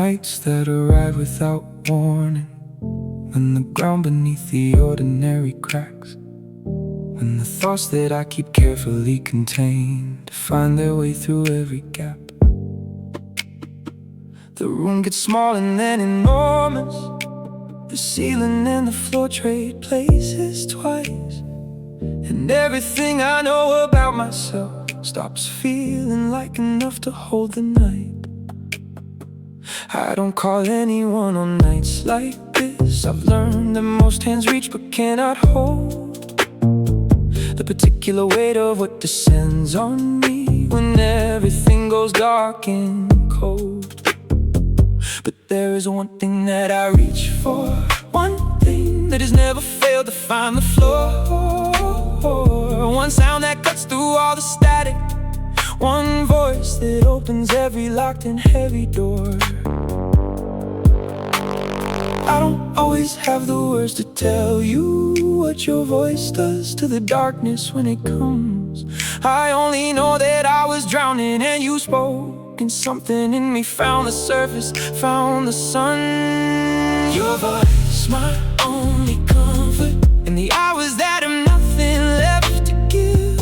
nights that arrive without warning, when the ground beneath the ordinary cracks, when the thoughts that I keep carefully contained find their way through every gap. The room gets small and then enormous. The ceiling and the floor trade places twice, and everything I know about myself stops feeling like enough to hold the night. I don't call anyone on nights like this. I've learned that most hands reach but cannot hold the particular weight of what descends on me when everything goes dark and cold. But there is one thing that I reach for, one thing that has never failed to find the floor, one sound that cuts through all the static, one voice that opens every locked and heavy door. I don't always have the words to tell you what your voice does to the darkness when it comes. I only know that I was drowning and you spoke, and something in me found the surface, found the sun. Your voice, my only comfort in the hours that have nothing left to give.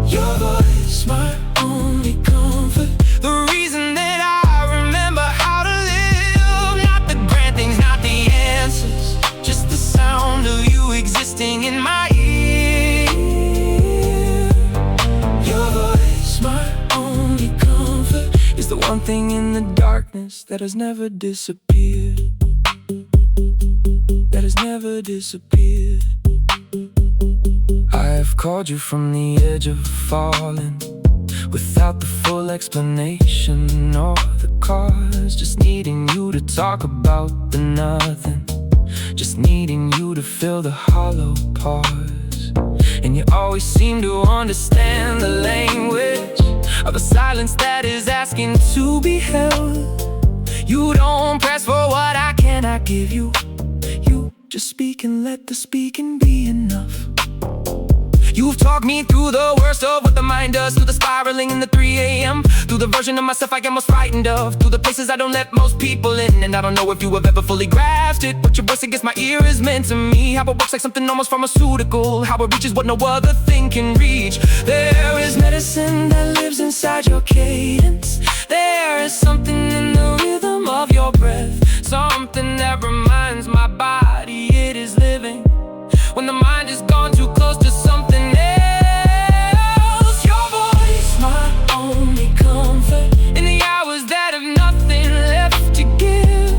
Your voice, my only comfort, the reason that I remember how to live. Not the grand things, not the answers, just the sound of you existing in my ear. Your voice, my only comfort, is the one thing in the darkness that has never disappeared, that has never disappeared. I have called you from the edge of falling, without the full explanation or the cause, just needing you to talk about the nothing, just needing you to fill the hollow pause. And you always seem to understand the language of a silence that is asking to be held. You don't press for what I cannot give you. You just speak and let the speaking be enough. You've talked me through the worst of what the mind does, through the spiraling in the 3 a.m., through the version of myself I get most frightened of, through the places I don't let most people in. And I don't know if you have ever fully grasped it, but your voice against my ear is meant to me. How it works like something almost pharmaceutical, how it reaches what no other thing can reach. There is medicine that lives inside your cadence. There is something in the rhythm of your breath, something that reminds my body it is living when the mind is gone too close to something else. Your voice, my only comfort in the hours that have nothing left to give.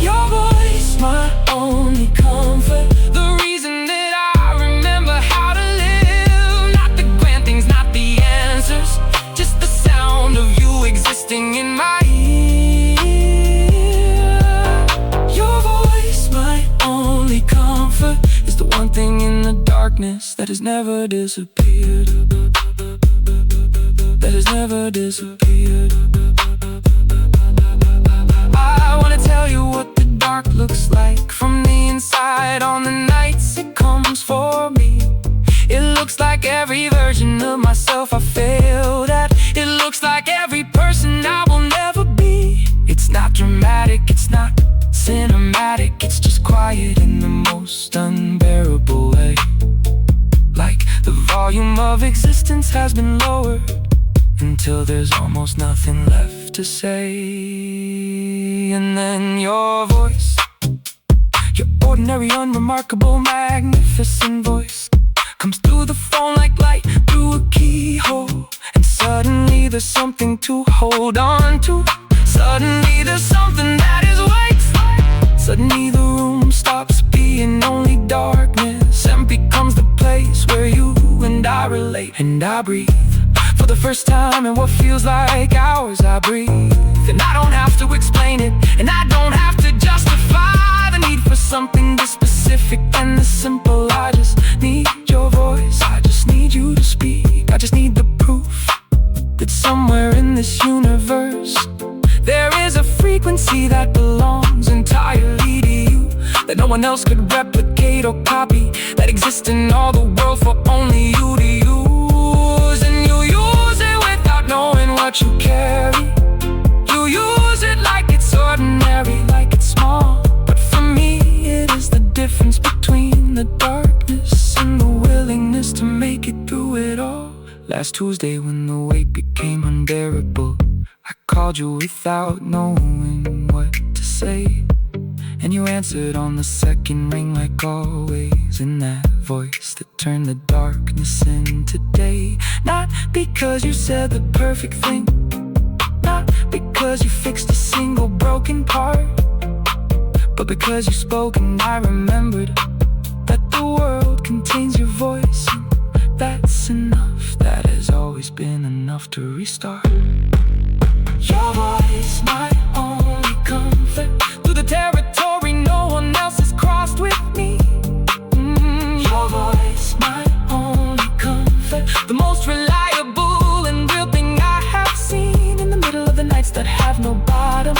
Your voice, my only comfort, the reason that I remember how to live. Not the grand things, not the answers, just the sound of you existing in my one thing in the darkness that has never disappeared, that has never disappeared. I wanna tell you what the dark looks like from the inside on the nights it comes for me. It looks like every version of myself I failed at. It looks like every person I will never be. It's not dramatic, it's not cinematic, it's just quiet in the most unbearable way. Like the volume of existence has been lowered until there's almost nothing left to say. And then your voice, your ordinary, unremarkable, magnificent voice, comes through the phone like light through a keyhole. And suddenly there's something to hold on to. Suddenly there's something that is weight. Suddenly the room stops being only darkness and becomes the place where you and I relate. And I breathe for the first time in what feels like hours. I breathe, and I don't have to explain it, and I don't have to justify the need for something this specific and this simple. I just need your voice, I just need you to speak. I just need the proof that somewhere in this universe there is a frequency that belongs entirely to you, that no one else could replicate or copy, that exists in all the world for only you to use. And you use it without knowing what you carry. You use was Tuesday when the weight became unbearable. I called you without knowing what to say, and you answered on the second ring like always, in that voice that turned the darkness into day. Not because you said the perfect thing, not because you fixed a single broken part, but because you spoke and I remembered that the world contains your voice, and that's enough. That has always been enough to restart. Your voice, my only comfort, through the territory no one else has crossed with me. Your voice, my only comfort, the most reliable and real thing I have seen. In the middle of the nights that have no bottom,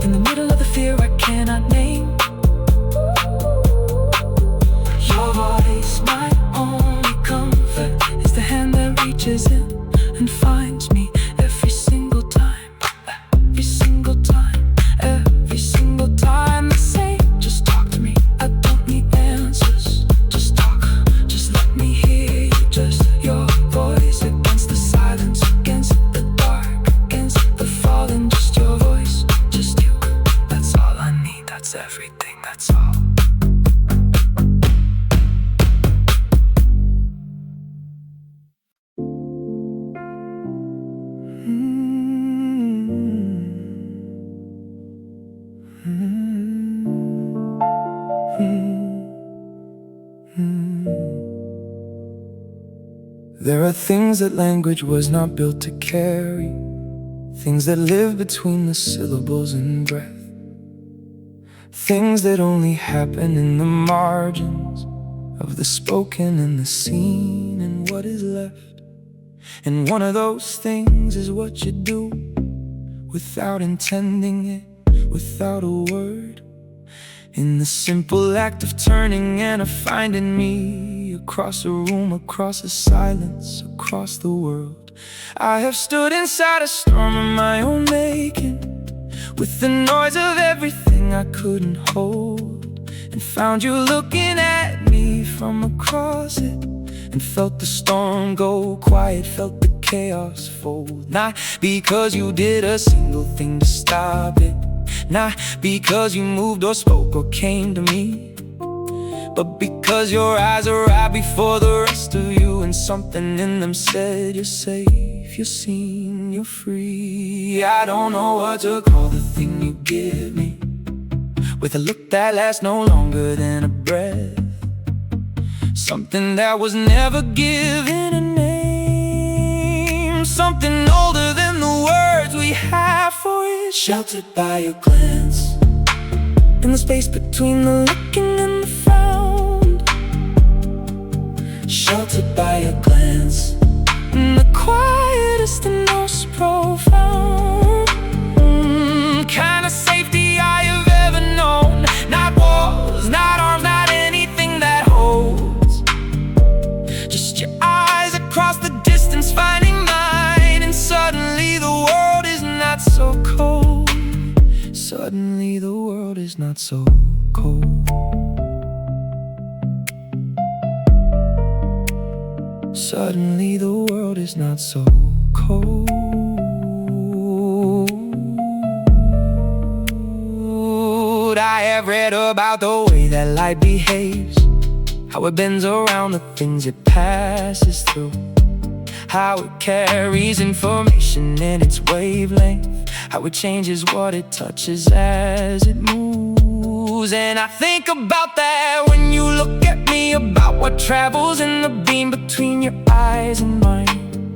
in the middle of the fear I cannot name. Your voice, my only comfort, is the hand that reaches in and finds me every single time, every single time, every single time. The same, just talk to me, I don't need answers. Just talk, just let me hear you. Just your voice against the silence, against the dark, against the falling. Just your voice, just you. That's all I need, that's everything, that's all. There are things that language was not built to carry, things that live between the syllables and breath, things that only happen in the margins of the spoken and the seen and what is left. And one of those things is what you do without intending it, without a word, in the simple act of turning and of finding me across a room, across a silence, across the world. I have stood inside a storm of my own making, with the noise of everything I couldn't hold, and found you looking at me from across it, and felt the storm go quiet, felt the chaos fold. Not because you did a single thing to stop it, not because you moved or spoke or came to me, but because your eyes arrived before the rest of you, and something in them said you're safe, you're seen, you're free. I don't know what to call the thing you give me, with a look that lasts no longer than a breath, something that was never given a name, something older than the words we have for it. Sheltered by your glance, in the space between the looking and the found, sheltered by your glance, in the quietest and most profound kind of safety I have ever known. Not walls, not arms, not anything that holds, just your eyes across the distance finding mine, and suddenly the world is not so cold. Suddenly the world is not so cold. Suddenly the world is not so cold. I have read about the way that light behaves, how it bends around the things it passes through, how it carries information in its wavelength, how it changes what it touches as it moves. And I think about that when you look at me, about what travels in the beam between your eyes and mine,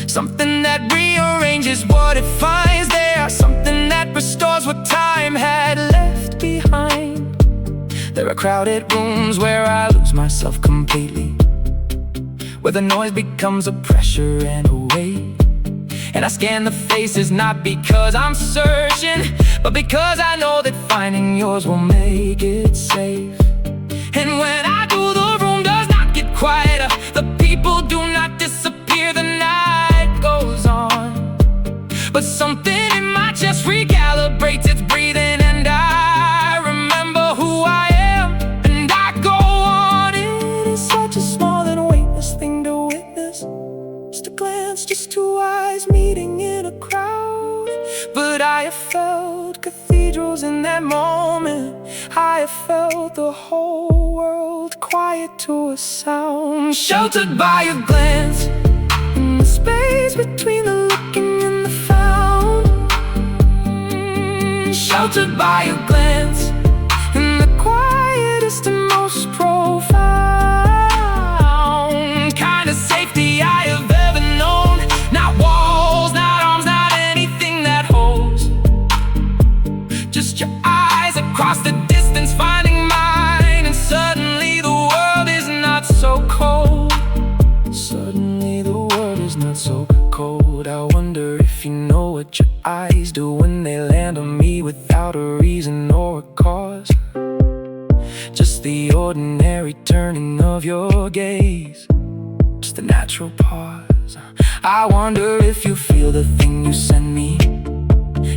something that rearranges what it finds there, something that restores what time had left behind. There are crowded rooms where I lose myself completely, where the noise becomes a pressure and a weight, and I scan the faces not because I'm searching, but because I know that finding yours will make it safe. And when I do, the room does not get quieter, the people do not disappear, the night goes on, but something in my chest recalibrates its breathing, and I remember who I am, and I go on. It is such a small and weightless thing to witness, But I have felt cathedrals in that moment. I have felt the whole world quiet to a sound. Sheltered by your glance, in the space between the looking and the found. Sheltered by your glance, in the quietest and most profound kind of safety I have ever known. Not walls, not arms, not anything that holds. Just your eyes across the distance finding mine. And suddenly the world is not so cold. Suddenly the world is not so cold. I wonder if you know what your eyes do when they land on me without a reason or a cause. Just the ordinary turning of your gaze, just the natural pause. I wonder if you feel the thing you send me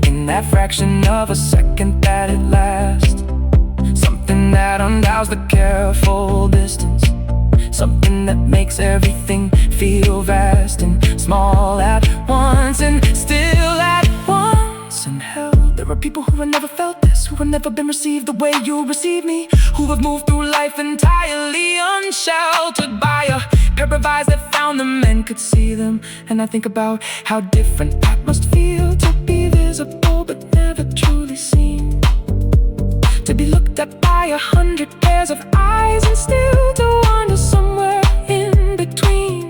in that fraction of a second that it lasts. Something that undoes the careful distance, something that makes everything feel vast and small at once and still at once. And hell, there are people who have never felt this, who have never been received the way you receive me, who have moved through life entirely unsheltered by a pair of eyes that found them and could see them. And I think about how different that must feel, to be visible but never truly seen, to be looked at by 100 pairs of eyes and still to wander somewhere in between.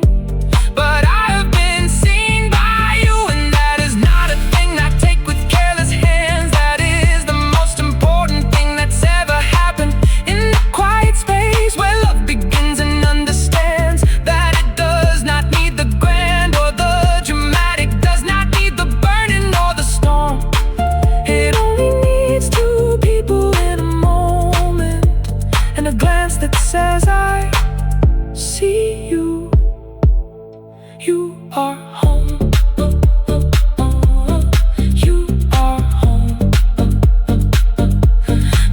But I have been seen by you, and that is not a thing I take with careless hands. That is the most important thing that's ever happened in the quiet space where love begins and understands that it does not need the grand or the dramatic, does not need the burning or the storm. It only needs two people in a moment, and a glance that says I see you. You are home. You are home.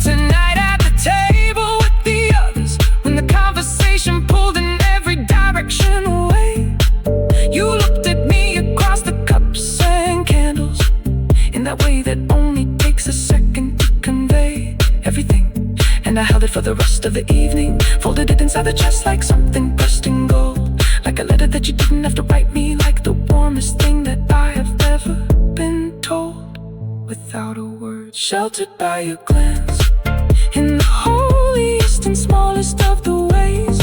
Tonight at the table with the others, when the conversation pulled in every direction away, you looked at me across the cups and candles in that way that only takes a second to convey everything. And I held it for the rest of the evening, folded it inside the chest like something pressed in gold, like a letter that you didn't have to write me, like the warmest thing that I have ever been told without a word. Sheltered by your glance, in the holiest and smallest of the ways.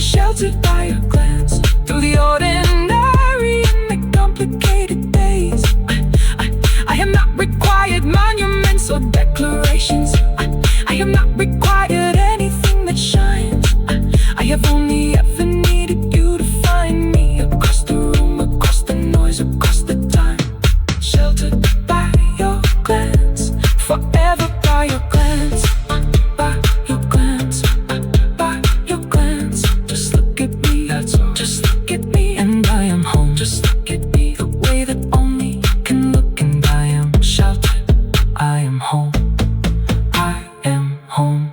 Sheltered by your glance, through the ordinary and the complicated days. I am not required monuments or declarations. I am not required anything that shines. I have only ever needed you to find me, across the room, across the noise, across the time. Sheltered by your glance, forever by your glance, by your glance, by your glance. Just look at me, that's all. Just look at me, and I am home. Just look at me, the way that only can look, and I am sheltered. I am home. I am home.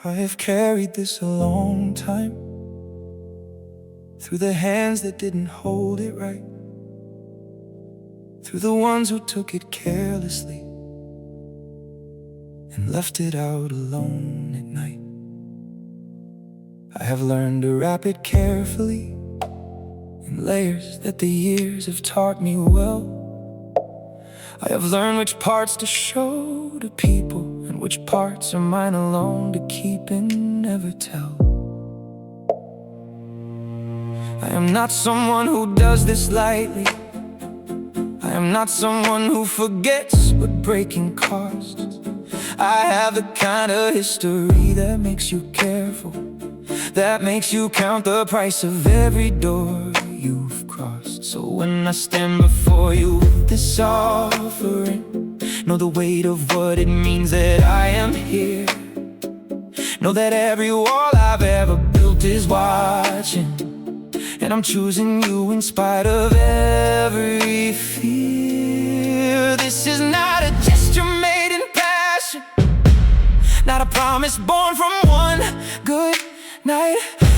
I have carried this a long time, through the hands that didn't hold it right, through the ones who took it carelessly and left it out alone at night. I have learned to wrap it carefully in layers that the years have taught me well. I have learned which parts to show to people and which parts are mine alone to keep and never tell. I am not someone who does this lightly. I am not someone who forgets what breaking costs. I have the kind of history that makes you careful, that makes you count the price of every door you've crossed. So when I stand before you with this offering, know the weight of what it means that I am here. Know that every wall I've ever built is watching, and I'm choosing you in spite of every fear. This is not a gesture made in passion, not a promise born from one good night.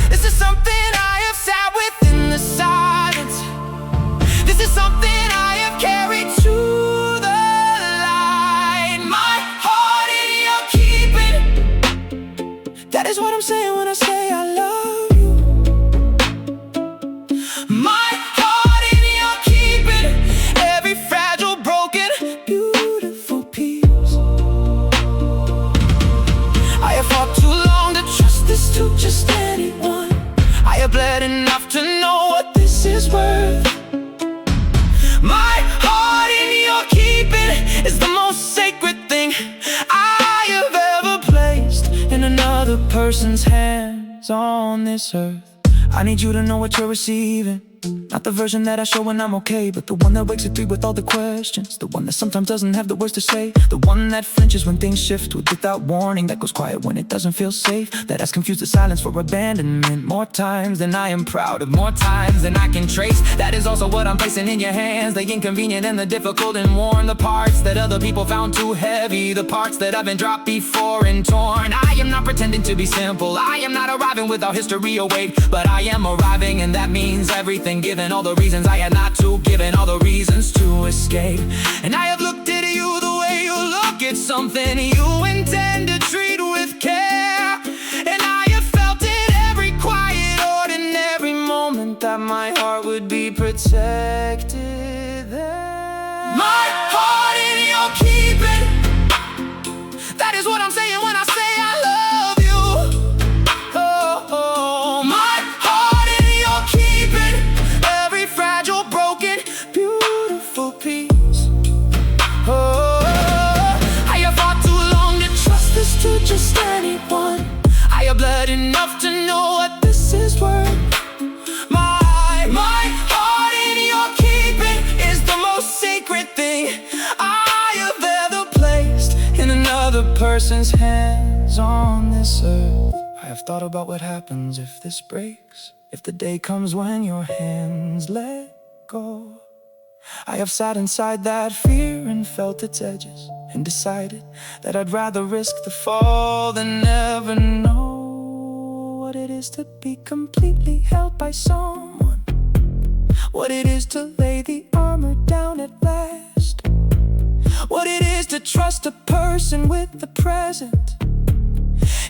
This is something I have sat with in the silence. This is something I have carried to the light. My heart in your keeping. That is what I'm saying when I say I love you. My heart in your keeping. Every fragile, broken, beautiful piece. I have fought too long to trust this to just anyone. I have bled enough to know what this is worth. My heart in your keeping is the most sacred thing I have ever placed in another person's hands on this earth. I need you to know what you're receiving. Not the version that I show when I'm okay, but the one that wakes at 3 with all the questions. The one that sometimes doesn't have the words to say. The one that flinches when things shift without warning. That goes quiet when it doesn't feel safe. That has confused the silence for abandonment more times than I am proud of, more times than I can trace. That is also what I'm placing in your hands. The inconvenient and the difficult and worn. The parts that other people found too heavy. The parts that I've been dropped before and torn. I am not pretending to be simple. I am not arriving without history or weight, but I am arriving, and that means everything. Given all the reasons I had not to, given all the reasons to escape. And I have looked at you the way you look at something you intend to treat with care. And I have felt in every quiet, ordinary moment that my heart would be protected there. My heart in your keeping. That is what I'm saying when I say I love you. Oh, my heart in your keeping. Every fragile, broken, beautiful piece. Oh, I have fought too long to trust this to just anyone. I have bled enough to know what this is worth. My heart in your keeping is the most sacred thing I have ever placed in another person's hands on this earth. I have thought about what happens if this breaks. If the day comes when your hands let go. I have sat inside that fear and felt its edges, and decided that I'd rather risk the fall than never know what it is to be completely held by someone. What it is to lay the armor down at last. What it is to trust a person with the present,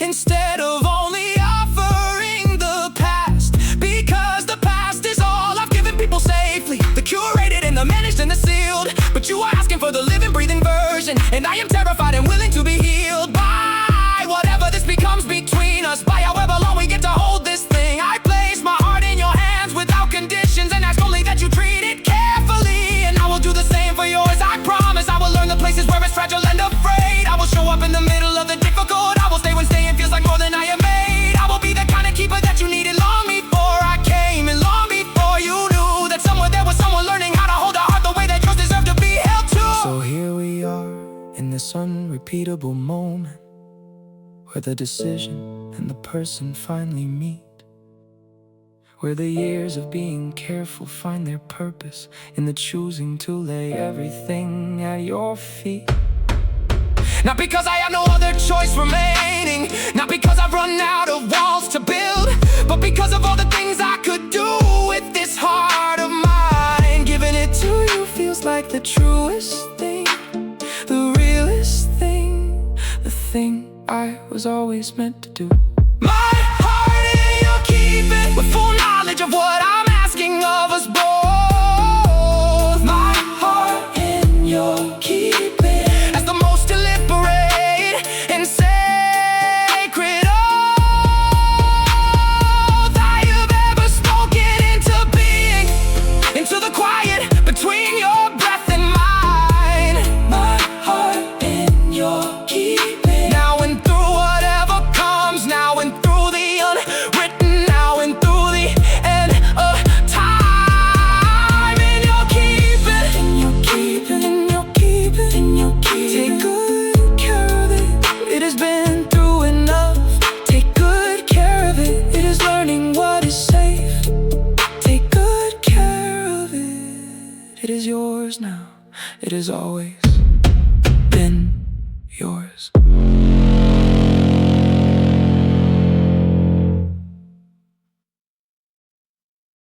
instead of only offering the past. Because the past is all I've given people safely, the curated and the managed and the sealed. But you are asking for the living, breathing version, and I am terrified and willing to be healed by whatever this becomes between us. By however long we get to hold this thing. I place my heart in your hands without conditions, and ask only that you treat it carefully. And I will do the same for yours, I promise. I will learn the places where it's fragile and afraid. I will show up in the middle of the difficult. I will stay when staying feels like more than I am made. I will be the kind of keeper that you needed long before I came, and long before you knew that somewhere there was someone learning how to hold a heart the way that yours deserved to be held to. So here we are in this unrepeatable moment, where the decision and the person finally meet, where the years of being careful find their purpose in the choosing to lay everything at your feet. Not because I have no other choice remaining, not because I've run out of walls to build, but because of all the things I could do with this heart of mine. Giving it to you feels like the truest thing, the realest thing, the thing I was always meant to do. My heart in your keeping, with full knowledge of what I'm asking of us both. My heart in your keeping, as the most deliberate and sacred oath I have ever spoken into being, into the quiet between your breath and mine. My heart in your keeping, now and through whatever comes, now and through the unwritten, now and through the end of time. In your keeping, in your keeping, in your keeping, in your keeping. Take good care of it, it has been through enough. Take good care of it, it is learning what is safe. Take good care of it, it is yours now, it has always been yours.